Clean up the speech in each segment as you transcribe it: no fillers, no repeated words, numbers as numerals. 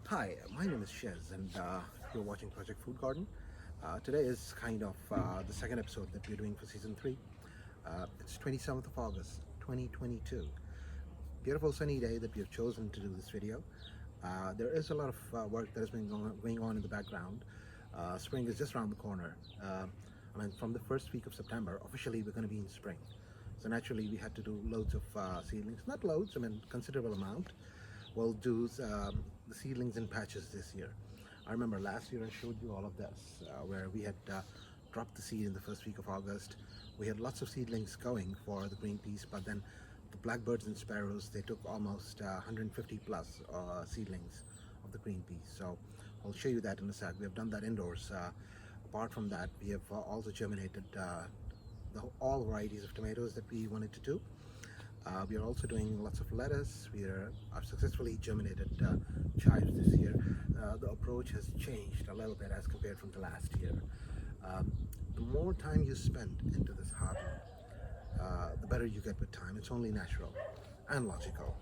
Hi, my name is Shez, and you're watching Project Food Garden. Today is kind of the second episode that we're doing for season 3. It's 27th of August 2022. Beautiful sunny day that we have chosen to do this video. There is a lot of work that has been going on in the background. Spring is just around the corner. From the first week of September, officially we're going to be in spring. So naturally we had to do loads of seedlings. Not loads, considerable amount. We'll do the seedlings in patches this year. I remember last year I showed you all of this, where we had dropped the seed in the first week of August. We had lots of seedlings going for the green peas, but then the blackbirds and sparrows, they took almost 150 plus seedlings of the green peas. So I'll show you that in a sec. We have done that indoors. Apart from that, we have also germinated all varieties of tomatoes that we wanted to do. We are also doing lots of lettuce. I've successfully germinated chives this year. The approach has changed a little bit as compared from the last year. The more time you spend into this hobby, the better you get with time. It's only natural and logical.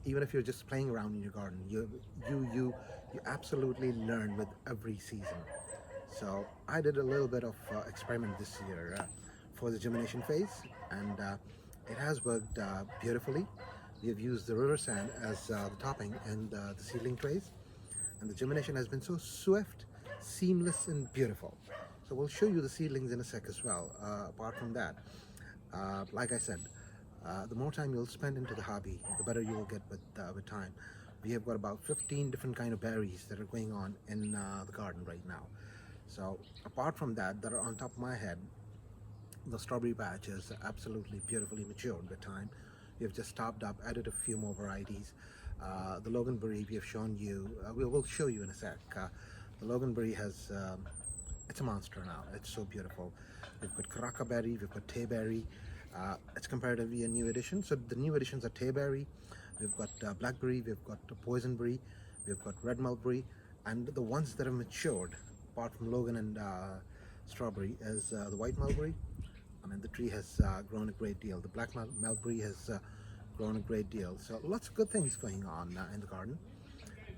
Even if you're just playing around in your garden, you absolutely learn with every season. So I did a little bit of experiment this year for the germination phase, and it has worked beautifully. We have used the river sand as the topping and the seedling trays, and the germination has been so swift, seamless, and beautiful. So we'll show you the seedlings in a sec as well. Apart from that, like I said, the more time you'll spend into the hobby, the better you will get with time. We have got about 15 different kind of berries that are going on in the garden right now. So apart from that are on top of my head, the strawberry patch is absolutely beautifully matured with time. We have just topped up, added a few more varieties. The loganberry we have shown you, we will show you in a sec. The loganberry has, it's a monster now. It's so beautiful. We've got coriander, we've got tayberry. It's comparatively a new addition. So the new additions are tayberry, we've got blackberry, we've got poisonberry, we've got red mulberry, and the ones that have matured, apart from logan and strawberry, is the white mulberry. The tree has grown a great deal. The black mulberry has grown a great deal. So lots of good things going on in the garden.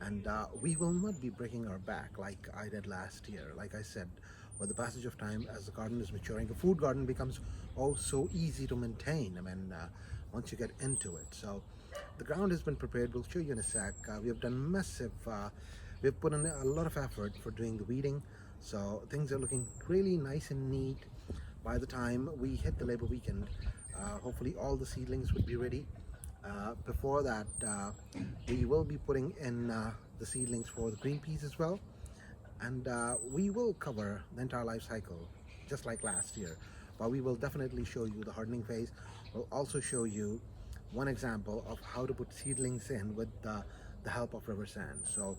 And we will not be breaking our back like I did last year. Like I said, with the passage of time, as the garden is maturing, a food garden becomes so easy to maintain. Once you get into it. So the ground has been prepared. We'll show you in a sec. We have done massive, we've put in a lot of effort for doing the weeding. So things are looking really nice and neat. By the time we hit the Labor weekend, hopefully all the seedlings would be ready. Before that, we will be putting in the seedlings for the green peas as well. And we will cover the entire life cycle, just like last year. But we will definitely show you the hardening phase. We'll also show you one example of how to put seedlings in with the help of river sand. So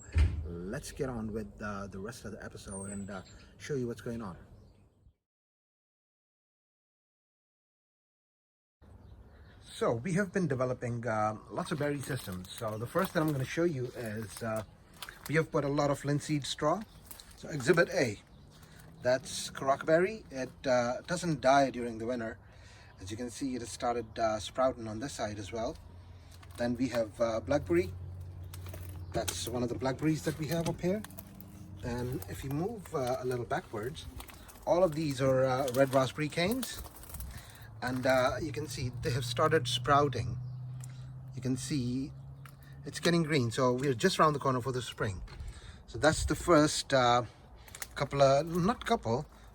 let's get on with the rest of the episode and show you what's going on. So we have been developing lots of berry systems. So the first that I'm going to show you is we have put a lot of linseed straw. So exhibit A, that's coriander. It doesn't die during the winter. As you can see, it has started sprouting on this side as well. Then we have blackberry. That's one of the blackberries that we have up here. Then if you move a little backwards, all of these are red raspberry canes. And you can see they have started sprouting. You can see it's getting green. So we're just around the corner for the spring. So that's the first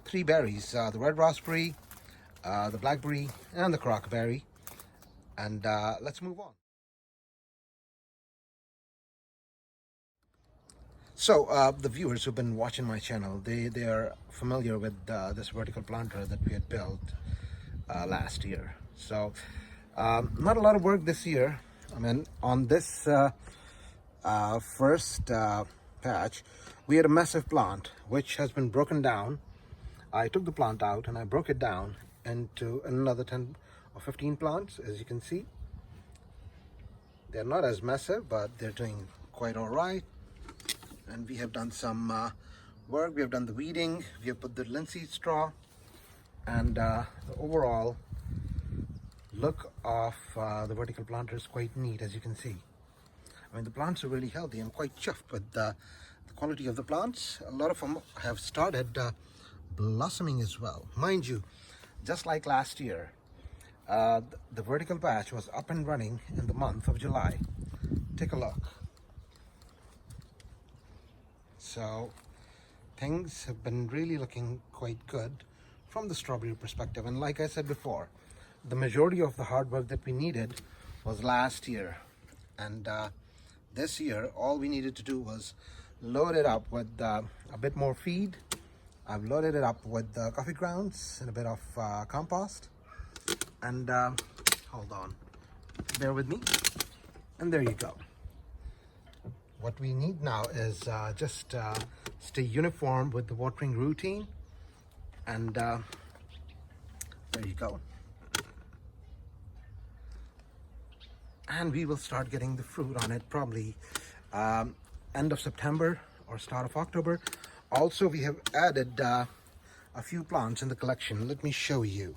three berries. The red raspberry, the blackberry, and the coriander. And let's move on. So the viewers who've been watching my channel, they are familiar with this vertical planter that we had built last year. So not a lot of work this year. On this first patch, we had a massive plant which has been broken down. I took the plant out and I broke it down into another 10 or 15 plants. As you can see, they're not as massive, but they're doing quite all right. And we have done some work. We have done the weeding, we have put the linseed straw, and the overall look of the vertical planter is quite neat, as you can see. I mean, the plants are really healthy. I'm quite chuffed with the quality of the plants. A lot of them have started blossoming as well. Mind you, just like last year, the vertical patch was up and running in the month of July. Take a look. So things have been really looking quite good from the strawberry perspective. And like I said before, the majority of the hard work that we needed was last year. And this year, all we needed to do was load it up with a bit more feed. I've loaded it up with coffee grounds and a bit of compost. And hold on, bear with me. And there you go. What we need now is just stay uniform with the watering routine. And there you go. And we will start getting the fruit on it probably end of September or start of October. Also, we have added a few plants in the collection. Let me show you.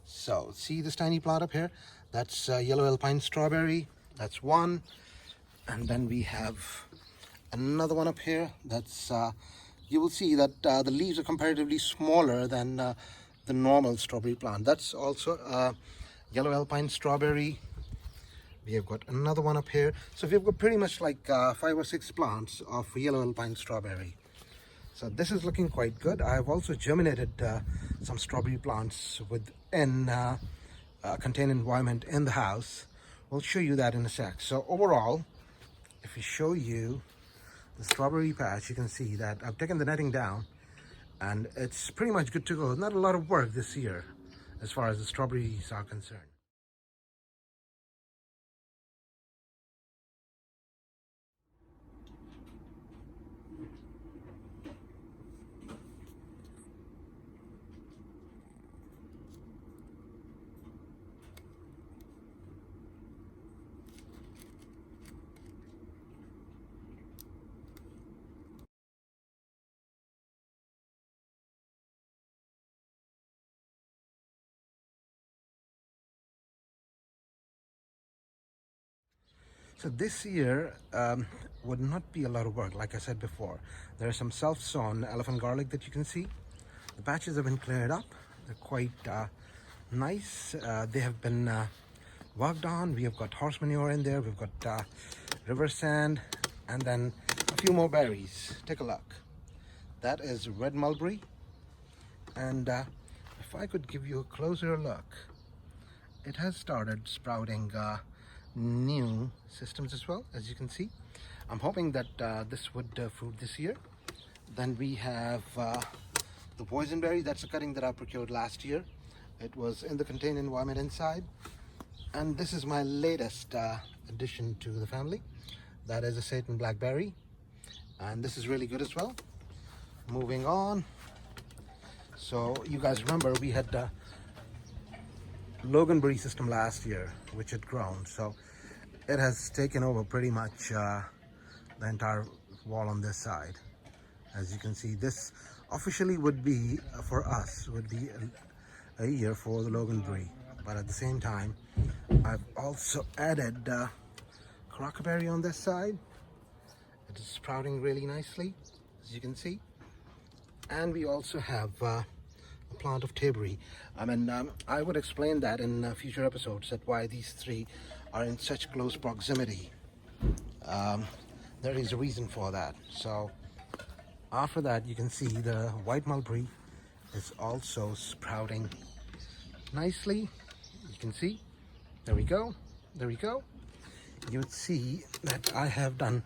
So, see this tiny plant up here? That's yellow Alpine strawberry. That's one. And then we have another one up here. That's you will see that the leaves are comparatively smaller than the normal strawberry plant. That's also yellow Alpine strawberry. We have got another one up here. So we've got pretty much like 5 or 6 plants of yellow Alpine strawberry. So this is looking quite good. I've also germinated some strawberry plants within a contained environment in the house. We'll show you that in a sec. So overall, if we show you the strawberry patch, you can see that I've taken the netting down and it's pretty much good to go. Not a lot of work this year as far as the strawberries are concerned. So this year would not be a lot of work, like I said before. There is some self-sown elephant garlic that you can see. The patches have been cleared up. They're quite nice. They have been worked on. We have got horse manure in there. We've got river sand and then a few more berries. Take a look. That is red mulberry. And if I could give you a closer look, it has started sprouting new systems as well, as you can see. I'm hoping that this would fruit this year. Then we have the boysenberry. That's a cutting that I procured last year. It was in the contained environment inside. And this is my latest addition to the family. That is a Satan blackberry. And this is really good as well. Moving on. So you guys remember we had Loganberry system last year, which had grown, so it has taken over pretty much the entire wall on this side. As you can see, this officially would be for us would be a year for the Loganberry, but at the same time I've also added crockerberry on this side. It is sprouting really nicely, as you can see. And we also have a plant of Taberry. I mean, I would explain that in future episodes, that why these three are in such close proximity. There is a reason for that. So after that, you can see the white mulberry is also sprouting nicely. You can see, there we go, there we go. You would see that I have done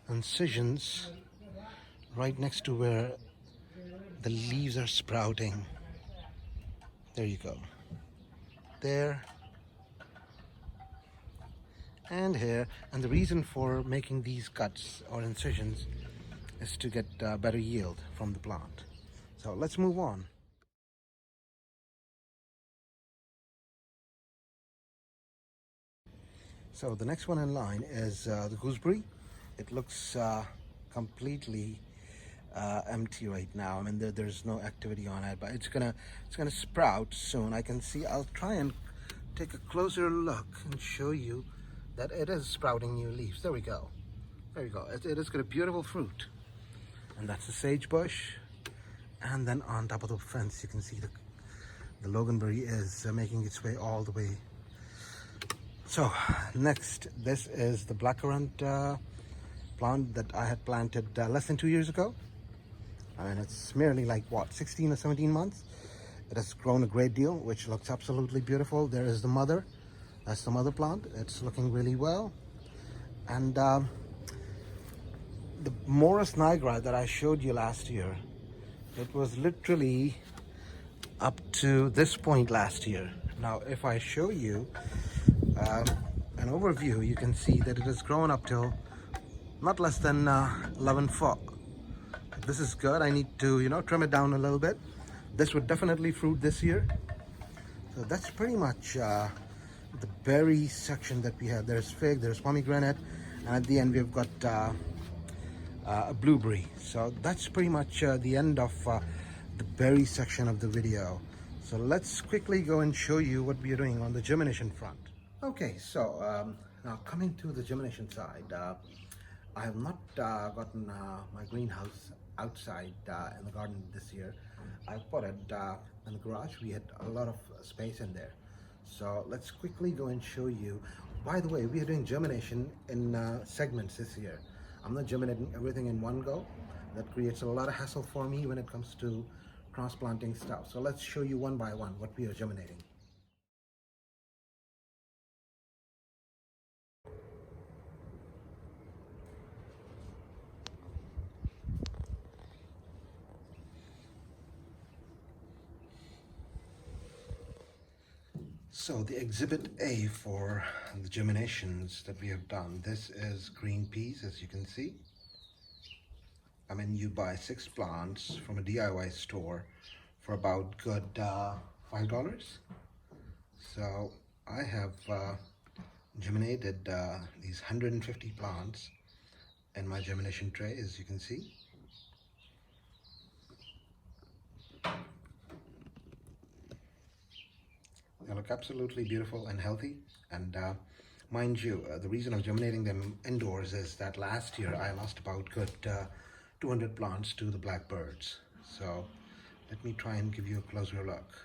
incisions right next to where the leaves are sprouting. There you go. There and here. And the reason for making these cuts or incisions is to get better yield from the plant. So let's move on. So the next one in line is the gooseberry. It looks completely empty right now. I mean, there's no activity on it, but it's gonna sprout soon. I can see. I'll try and take a closer look and show you that it is sprouting new leaves. There we go. There we go. It has got a beautiful fruit. And that's the sage bush. And then on top of the fence, you can see the loganberry is making its way all the way. So next, this is the blackcurrant plant that I had planted less than 2 years ago. And it's merely like what, 16 or 17 months. It has grown a great deal, which looks absolutely beautiful. There is the mother. That's the mother plant. It's looking really well. And the Morus nigra that I showed you last year, it was literally up to this point last year. Now, if I show you an overview, you can see that it has grown up till not less than 11 foot. This is good. I need to, trim it down a little bit. This would definitely fruit this year. So that's pretty much the berry section that we have. There's fig, there's pomegranate, and at the end we've got a blueberry. So that's pretty much the end of the berry section of the video. So let's quickly go and show you what we are doing on the germination front. Okay, so now coming to the germination side, I have not gotten my greenhouse outside in the garden this year. I put it in the garage. We had a lot of space in there. So let's quickly go and show you. By the way, we are doing germination in segments this year. I'm not germinating everything in one go. That creates a lot of hassle for me when it comes to transplanting stuff. So let's show you one by one what we are germinating. So the exhibit A for the germinations that we have done, this is green peas, as you can see. I mean, you buy 6 plants from a DIY store for about good $5. So I have germinated these 150 plants in my germination tray, as you can see. They look absolutely beautiful and healthy. And mind you, the reason of germinating them indoors is that last year I lost about good 200 plants to the blackbirds. So let me try and give you a closer look.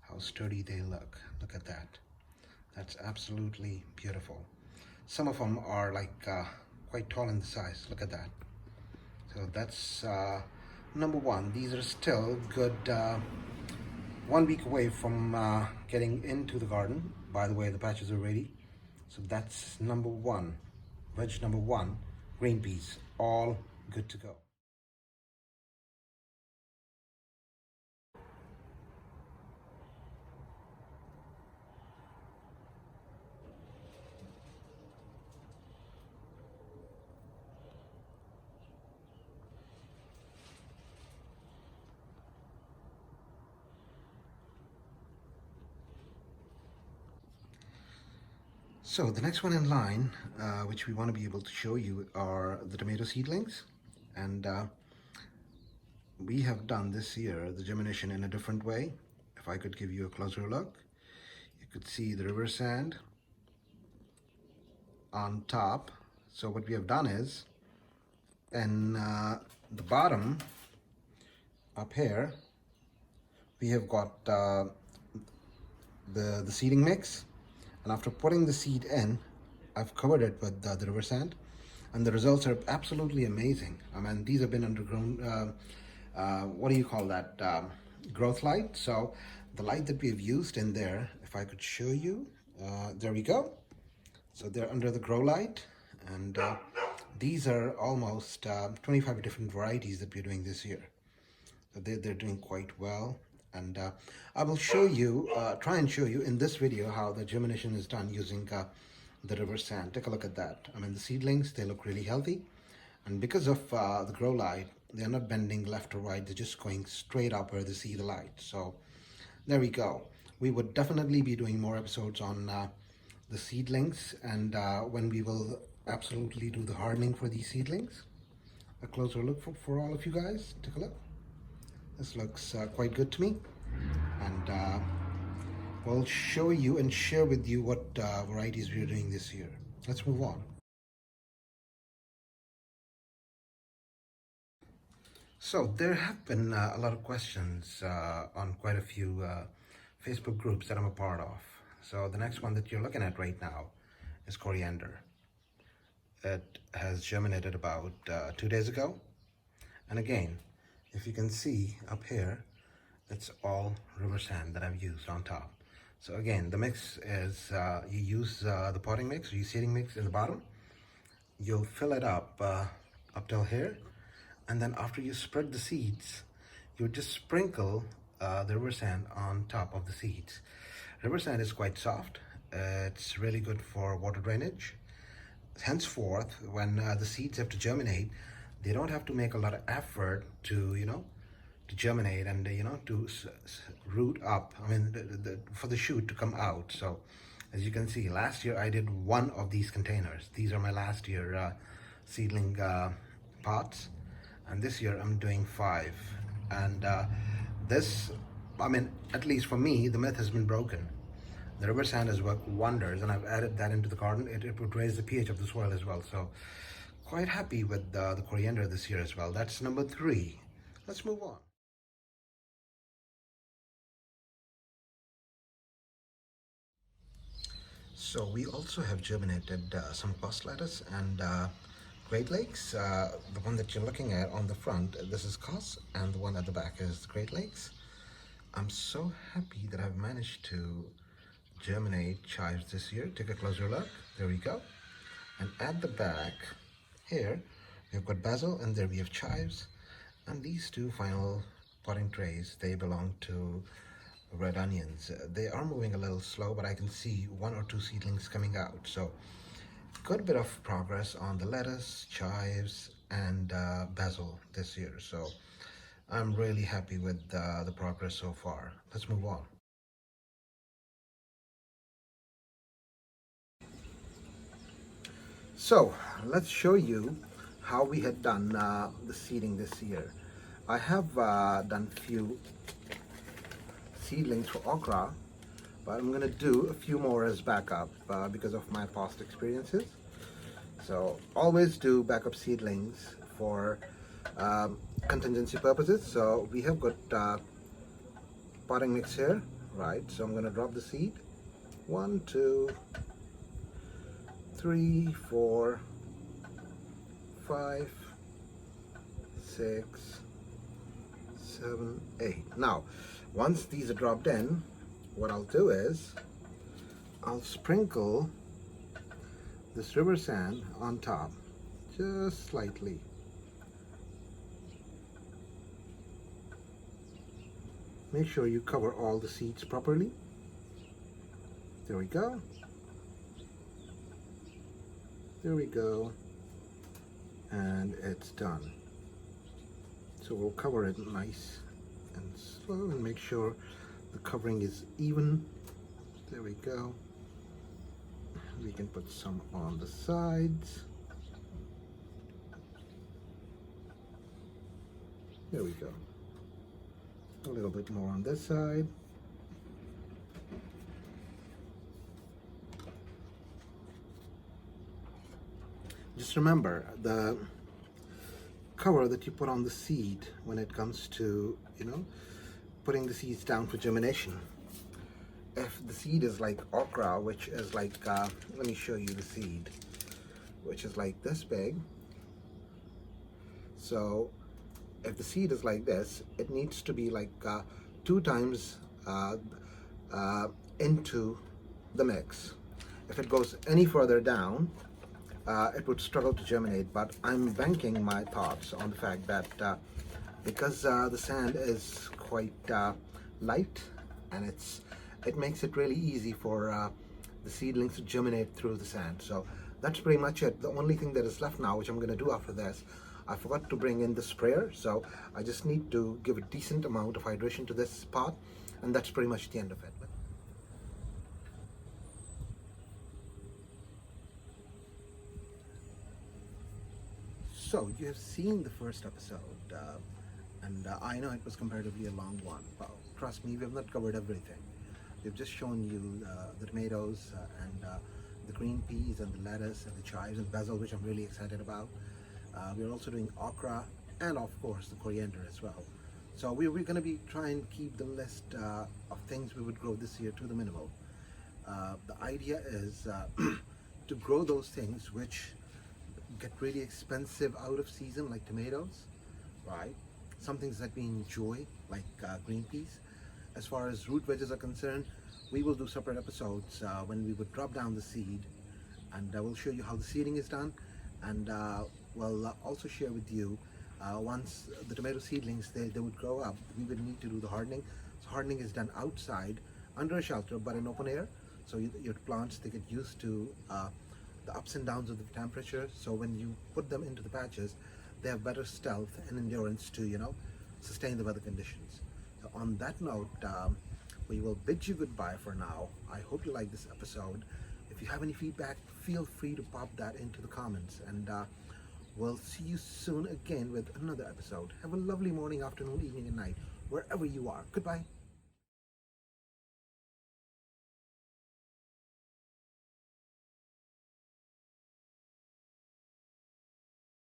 How sturdy they look. Look at that. That's absolutely beautiful. Some of them are like quite tall in the size. Look at that. So that's number one. These are still good 1 week away from getting into the garden. By the way, the patches are ready. So that's number one. Veg number one, green peas, all good to go. So the next one in line, which we want to be able to show you, are the tomato seedlings. And we have done this year the germination in a different way. If I could give you a closer look, you could see the river sand on top. So what we have done is, in the bottom up here, we have got the seeding mix. And after putting the seed in, I've covered it with the river sand, and the results are absolutely amazing. I mean, these have been undergrown, what do you call that, growth light. So the light that we have used in there, if I could show you, there we go. So they're under the grow light, and these are almost 25 different varieties that we're doing this year. So they're doing quite well. And I will show you, try and show you in this video how the germination is done using the river sand. Take a look at that. I mean, the seedlings, they look really healthy. And because of the grow light, they're not bending left or right. They're just going straight up where they see the light. So there we go. We would definitely be doing more episodes on the seedlings, and when we will absolutely do the hardening for these seedlings. A closer look for all of you guys. Take a look. This looks quite good to me, and we'll show you and share with you what varieties we are doing this year. Let's move on. So there have been a lot of questions on quite a few Facebook groups that I'm a part of. So the next one that you're looking at right now is coriander. It has germinated about 2 days ago. And again, if you can see up here, it's all river sand that I've used on top. So again, the mix is you use the potting mix, or your seeding mix in the bottom. You'll fill it up up till here, and then after you spread the seeds, you just sprinkle the river sand on top of the seeds. River sand is quite soft. It's really good for water drainage. Henceforth, when the seeds have to germinate, they don't have to make a lot of effort to, to germinate and, to root up. I mean, for the shoot to come out. So, as you can see, last year I did one of these containers. These are my last year seedling pots, and this year I'm doing 5. And this, I mean, at least for me, the myth has been broken. The river sand has worked wonders, and I've added that into the garden. It would raise the pH of the soil as well. So quite happy with the coriander this year as well. That's number 3. Let's move on. So we also have germinated some pus lettuce and Great Lakes. The one that you're looking at on the front, this is cos, and the one at the back is Great Lakes. I'm so happy that I've managed to germinate chives this year. Take a closer look. There we go. And at the back here, we've got basil, and there we have chives. And these 2 final potting trays, they belong to red onions. They are moving a little slow, but I can see 1 or 2 seedlings coming out. So good bit of progress on the lettuce, chives, and basil this year. So I'm really happy with the progress so far. Let's move on. So let's show you how we had done the seeding this year. I have done few seedlings for okra, but I'm gonna do a few more as backup because of my past experiences. So always do backup seedlings for contingency purposes. So we have got potting mix here, right? So I'm gonna drop the seed. 1, 2, 3, 4, 5, 6, 7, 8. Now, once these are dropped in, what I'll do is I'll sprinkle this river sand on top, just slightly. Make sure you cover all the seeds properly. There we go. There we go. And it's done. So we'll cover it nice and slow and make sure the covering is even. There we go. We can put some on the sides. There we go. A little bit more on this side. Just remember the cover that you put on the seed when it comes to, putting the seeds down for germination. If the seed is like okra, which is like, let me show you the seed, which is like this big. So if the seed is like this, it needs to be like 2 times into the mix. If it goes any further down, it would struggle to germinate. But I'm banking my thoughts on the fact that because the sand is quite light, and it makes it really easy for the seedlings to germinate through the sand. So that's pretty much it. The only thing that is left now, which I'm going to do after this, I forgot to bring in the sprayer, so I just need to give a decent amount of hydration to this pot, and that's pretty much the end of it. So you have seen the first episode, and I know it was comparatively a long one, but trust me, we have not covered everything. We've just shown you the tomatoes and the green peas and the lettuce and the chives and basil, which I'm really excited about. We're also doing okra and of course the coriander as well. So we're going to be trying to keep the list of things we would grow this year to the minimal. The idea is to grow those things which get really expensive out of season, like tomatoes, right? Some things that we enjoy, like green peas. As far as root veggies are concerned, we will do separate episodes when we would drop down the seed, and we'll show you how the seeding is done, and we'll also share with you once the tomato seedlings they would grow up, we would need to do the hardening. So hardening is done outside under a shelter but in open air, so your plants, they get used to the ups and downs of the temperature, so when you put them into the patches, they have better stealth and endurance to, you know, sustain the weather conditions. So on that note, we will bid you goodbye for now. I hope you like this episode. If you have any feedback, feel free to pop that into the comments, and we'll see you soon again with another episode. Have a lovely morning, afternoon, evening, and night, wherever you are. Goodbye.